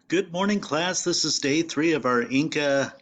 Good morning, class. This is day 3 of our Inca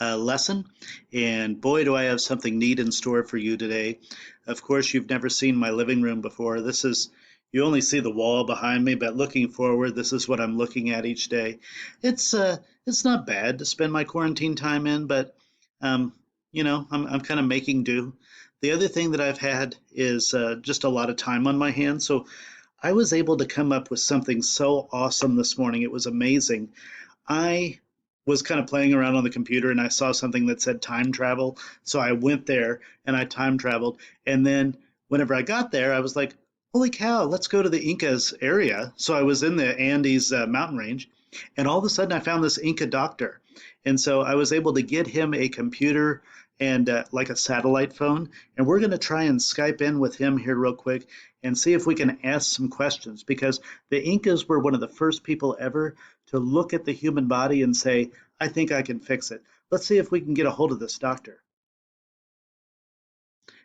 lesson, and boy, do I have something neat in store for you today. Of course, you've never seen my living room before. You only see the wall behind me, but looking forward, this is what I'm looking at each day. It's not bad to spend my quarantine time in, but um, I'm kind of making do. The other thing that I've had is just a lot of time on my hands, so I was able to come up with something so awesome this morning. It was amazing. I was kind of playing around on the computer and I saw something that said time travel. So I went there and I time traveled. And then whenever I got there, I was like, holy cow, let's go to the Incas area. So I was in the Andes mountain range. And all of a sudden, I found this Inca doctor. And so I was able to get him a computer and like a satellite phone. And we're going to try and Skype in with him here real quick and see if we can ask some questions because the Incas were one of the first people ever to look at the human body and say, I think I can fix it. Let's see if we can get a hold of this doctor.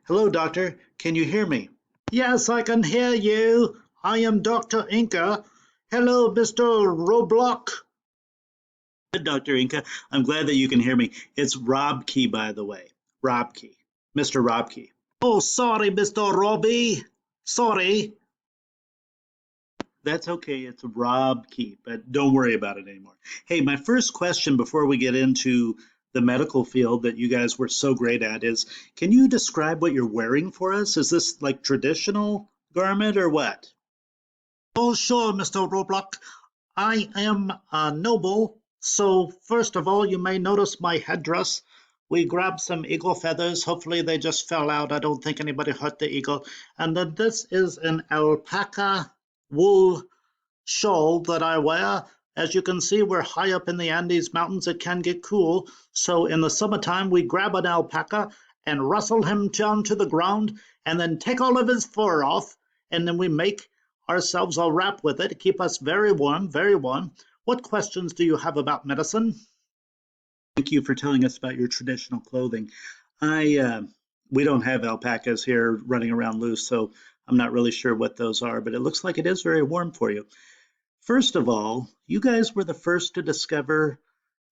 Hello, doctor. Can you hear me? Yes, I can hear you. I am Dr. Inca. Hello, Mr. Roblox. Good, Dr. Inca. I'm glad that you can hear me. It's Rob Key, by the way. Rob Key. Mr. Rob Key. Oh, sorry, Mr. Robbie. Sorry. That's okay. It's Rob Key, but don't worry about it anymore. Hey, my first question before we get into the medical field that you guys were so great at is, can you describe what you're wearing for us? Is this like traditional garment or what? Oh, sure, Mr. Roblox. I am a noble. So, first of all, you may notice my headdress. We grabbed some eagle feathers. Hopefully, they just fell out. I don't think anybody hurt the eagle. And then this is an alpaca wool shawl that I wear. As you can see, we're high up in the Andes Mountains. It can get cool. So in the summertime, we grab an alpaca and rustle him down to the ground and then take all of his fur off. And then we make ourselves a wrap with it to keep us very warm, very warm. What questions do you have about medicine? Thank you for telling us about your traditional clothing. I We don't have alpacas here running around loose, so I'm not really sure what those are, but it looks like it is very warm for you. First of all, you guys were the first to discover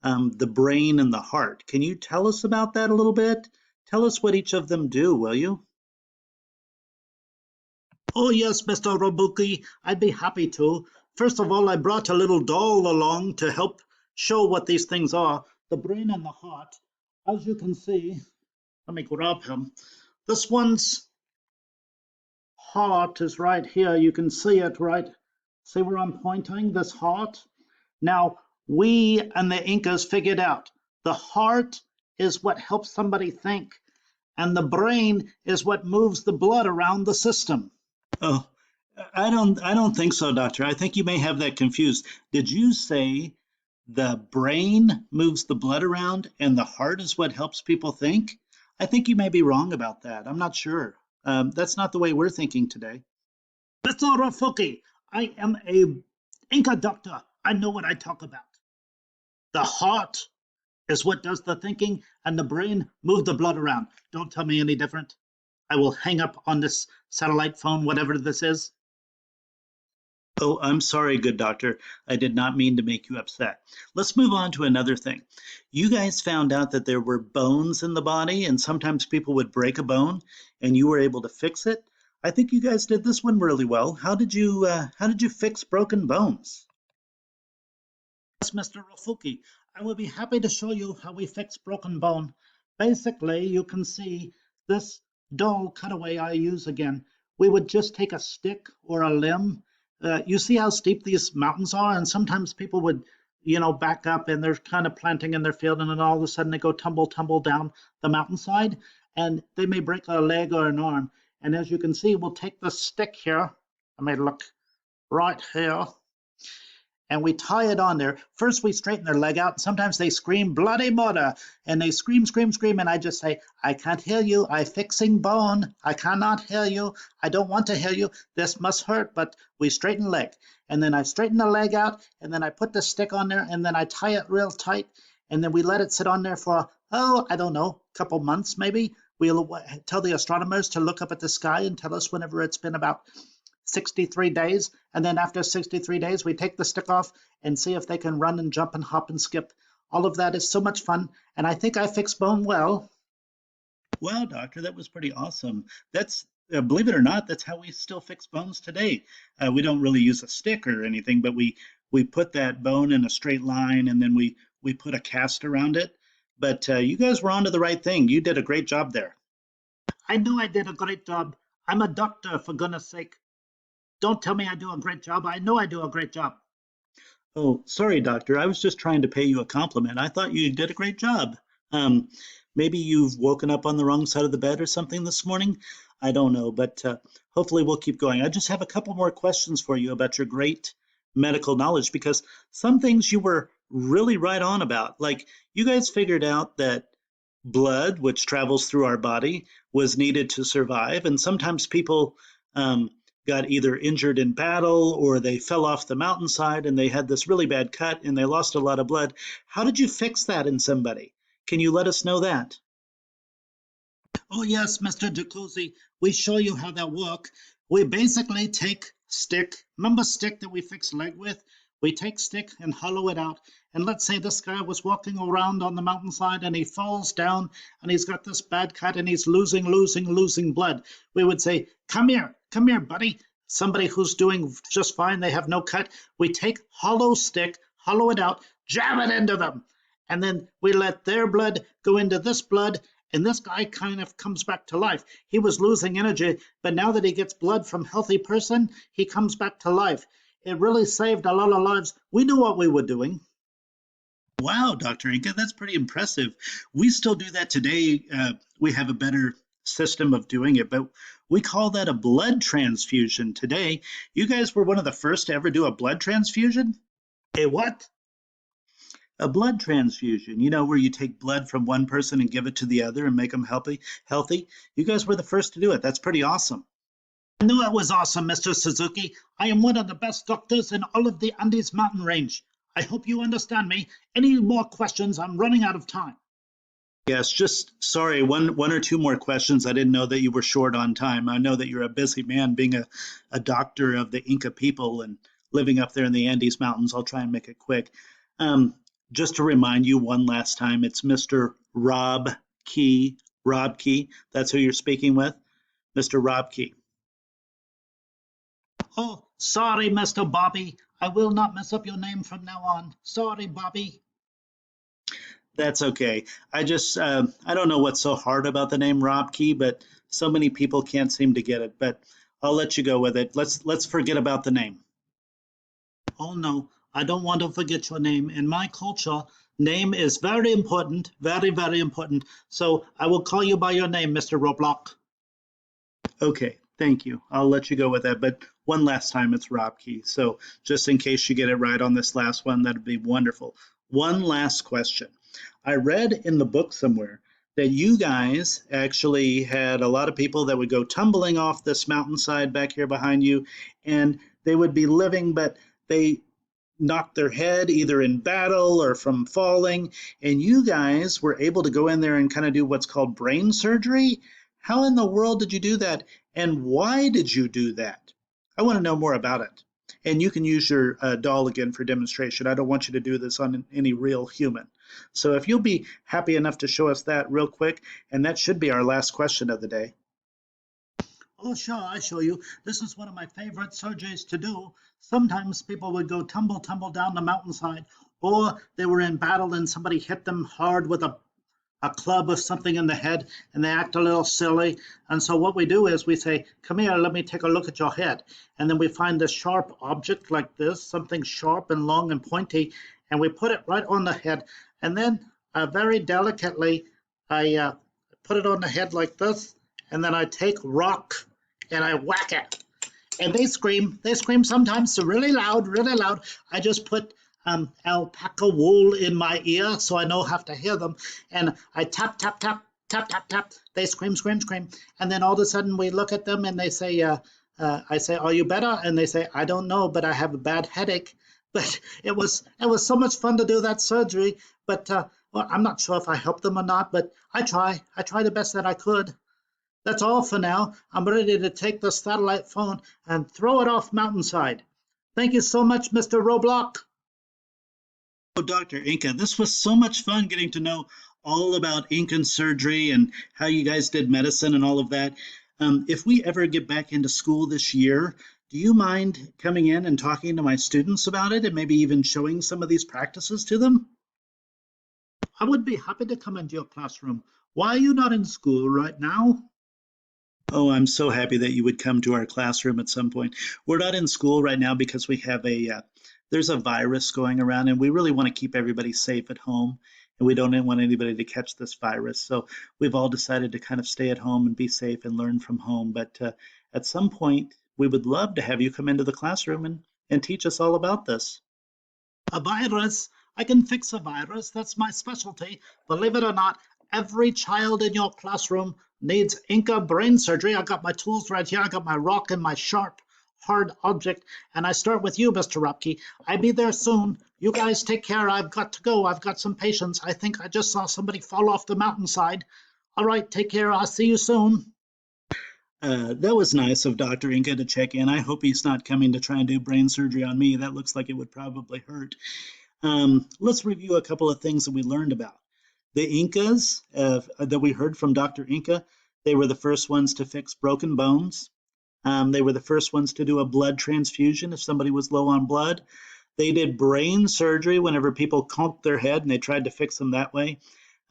the brain and the heart. Can you tell us about that a little bit? Tell us what each of them do, will you? Oh, yes, Mr. Robuki, I'd be happy to. First of all, I brought a little doll along to help show what these things are. The brain and the heart. As you can see, let me grab him. This one's heart is right here. You can see it, right? See where I'm pointing? This heart. Now, we and the Incas figured out the heart is what helps somebody think, and the brain is what moves the blood around the system. Oh, I don't think so, doctor. I think you may have that confused. Did you say the brain moves the blood around and the heart is what helps people think? I think you may be wrong about that. I'm not sure. That's not the way we're thinking today. Mr. Rafuki, I am a Inca doctor. I know what I talk about. The heart is what does the thinking, and the brain moves the blood around. Don't tell me any different. I will hang up on this satellite phone, whatever this is. Oh, I'm sorry, good doctor. I did not mean to make you upset. Let's move on to another thing. You guys found out that there were bones in the body, and sometimes people would break a bone, and you were able to fix it. I think you guys did this one really well. How did you fix broken bones? Yes, Mr. Rafuki, I will be happy to show you how we fix broken bone. Basically, you can see this dull cutaway I use again. We would just take a stick or a limb. You see how steep these mountains are, and sometimes people would, back up and they're kind of planting in their field, and then all of a sudden they go tumble down the mountainside, and they may break a leg or an arm. And as you can see, we'll take the stick here. I may look right here, and we tie it on there. First, we straighten their leg out. Sometimes they scream bloody murder, and they scream, scream, scream. And I just say, I can't hear you. I fixing bone. I cannot hear you. I don't want to hear you. This must hurt, but we straighten leg. And then I straighten the leg out, and then I put the stick on there, and then I tie it real tight, and then we let it sit on there for, I don't know, a couple months maybe. We'll tell the astronomers to look up at the sky and tell us whenever it's been about 63 days. And then after 63 days, we take the stick off and see if they can run and jump and hop and skip. All of that is so much fun. And I think I fixed Bone well. Wow, doctor, that was pretty awesome. That's believe it or not, that's how we still fix bones today. We don't really use a stick or anything, but we put that bone in a straight line, and then we put a cast around it. But you guys were onto the right thing. You did a great job there. I know I did a great job. I'm a doctor, for goodness sake. Don't tell me I do a great job. I know I do a great job. Oh, sorry, doctor. I was just trying to pay you a compliment. I thought you did a great job. Um, Maybe you've woken up on the wrong side of the bed or something this morning. I don't know, but hopefully we'll keep going. I just have a couple more questions for you about your great medical knowledge because some things you were really right on about. Like you guys figured out that blood, which travels through our body, was needed to survive, and sometimes people um, got either injured in battle or they fell off the mountainside and they had this really bad cut and they lost a lot of blood. How did you fix that in somebody? Can you let us know that? Oh yes, Mr. Jacuzzi, we show you how that work. We basically take stick, remember stick that we fix leg with? We take stick and hollow it out. And let's say this guy was walking around on the mountainside and he falls down and he's got this bad cut and he's losing blood. We would say, come here, buddy. Somebody who's doing just fine, they have no cut. We take hollow stick, hollow it out, jam it into them. And then we let their blood go into this blood, and this guy kind of comes back to life. He was losing energy, but now that he gets blood from a healthy person, he comes back to life. It really saved a lot of lives. We knew what we were doing. Wow, Dr. Inca, that's pretty impressive. We still do that today. We have a better system of doing it, but we call that a blood transfusion today. You guys were one of the first to ever do a blood transfusion? Hey, what? A blood transfusion, where you take blood from one person and give it to the other and make them healthy. You guys were the first to do it. That's pretty awesome. I knew it was awesome, Mr. Suzuki. I am one of the best doctors in all of the Andes mountain range. I hope you understand me. Any more questions? I'm running out of time. Yes, just sorry, one or two more questions. I didn't know that you were short on time. I know that you're a busy man being a doctor of the Inca people and living up there in the Andes Mountains. I'll try and make it quick. Um, just to remind you one last time, it's Mr. Rob Key. Rob Key, that's who you're speaking with? Mr. Rob Key. Oh, sorry, Mr. Bobby. I will not mess up your name from now on. Sorry, Bobby. That's okay. I don't know what's so hard about the name Rob Key, but so many people can't seem to get it. But I'll let you go with it. Let's forget about the name. Oh no, I don't want to forget your name. In my culture, name is very important, very important. So I will call you by your name, Mr. Roblox. Okay, thank you. I'll let you go with that. But one last time, it's Rob Key. So just in case you get it right on this last one, that'd be wonderful. One last question. I read in the book somewhere that you guys actually had a lot of people that would go tumbling off this mountainside back here behind you, and they would be living, but they knocked their head either in battle or from falling, and you guys were able to go in there and kind of do what's called brain surgery. How in the world did you do that, and why did you do that? I want to know more about it. And you can use your doll again for demonstration. I don't want you to do this on any real human. So if you'll be happy enough to show us that real quick, and that should be our last question of the day. Oh, sure, I show you. This is one of my favorite surgeries to do. Sometimes people would go tumble down the mountainside, or they were in battle and somebody hit them hard with a club or something in the head and they act a little silly. And so what we do is we say, come here, let me take a look at your head. And then we find a sharp object like this, something sharp and long and pointy, and we put it right on the head. And then very delicately, I put it on the head like this, and then I take rock and I whack it. And they scream. They scream sometimes really loud, really loud. I just put alpaca wool in my ear so I know how to hear them. And I tap, tap, tap, tap, tap, tap. They scream, scream, scream. And then all of a sudden we look at them and they say, I say, are you better? And they say, I don't know, but I have a bad headache. But it was so much fun to do that surgery. But well, I'm not sure if I helped them or not, but I try the best that I could. That's all for now. I'm ready to take the satellite phone and throw it off mountainside. Thank you so much, Mr. Roblox. Oh, Dr. Inca, this was so much fun getting to know all about Incan surgery and how you guys did medicine and all of that. If we ever get back into school this year, do you mind coming in and talking to my students about it and maybe even showing some of these practices to them? I would be happy to come into your classroom. Why are you not in school right now? Oh, I'm so happy that you would come to our classroom at some point. We're not in school right now because we have there's a virus going around, and we really want to keep everybody safe at home, and we don't want anybody to catch this virus. So we've all decided to kind of stay at home and be safe and learn from home. But at some point, we would love to have you come into the classroom and teach us all about this. A virus? I can fix a virus. That's my specialty. Believe it or not, every child in your classroom needs Inca brain surgery. I got my tools right here. I got my rock and my sharp, hard object. And I start with you, Mr. Rupke. I'll be there soon. You guys take care. I've got to go. I've got some patients. I think I just saw somebody fall off the mountainside. All right, take care. I'll see you soon. That was nice of Dr. Inca to check in. I hope he's not coming to try and do brain surgery on me. That looks like it would probably hurt. Let's review a couple of things that we learned about. The Incas that we heard from Dr. Inca, they were the first ones to fix broken bones. They were the first ones to do a blood transfusion if somebody was low on blood. They did brain surgery whenever people conked their head and they tried to fix them that way.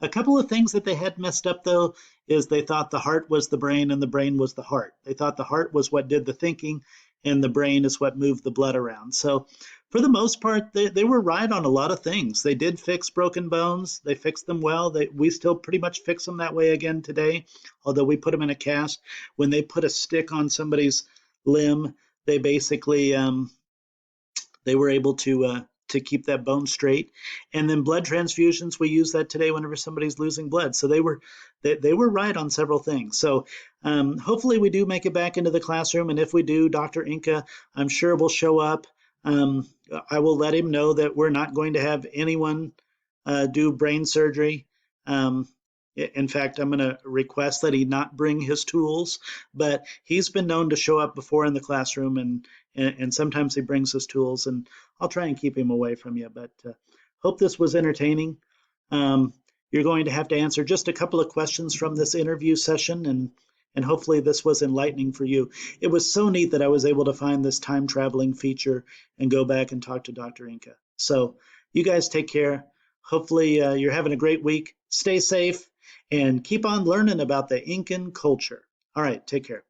A couple of things that they had messed up, though, is they thought the heart was the brain and the brain was the heart. They thought the heart was what did the thinking and the brain is what moved the blood around. So, for the most part, they were right on a lot of things. They did fix broken bones. They fixed them well. We still pretty much fix them that way again today, although we put them in a cast. When they put a stick on somebody's limb, they basically they were able to keep that bone straight. And then blood transfusions, we use that today whenever somebody's losing blood. So they were right on several things. So hopefully we do make it back into the classroom, and if we do, Dr. Inca, I'm sure will show up. Um, I will let him know that we're not going to have anyone do brain surgery. Um, in fact, I'm going to request that he not bring his tools, but he's been known to show up before in the classroom, and sometimes he brings his tools, and I'll try and keep him away from you. But hope this was entertaining. Um, you're going to have to answer just a couple of questions from this interview session, and hopefully this was enlightening for you. It was so neat that I was able to find this time traveling feature and go back and talk to Dr. Inca. So you guys take care. Hopefully you're having a great week. Stay safe and keep on learning about the Incan culture. All right, take care.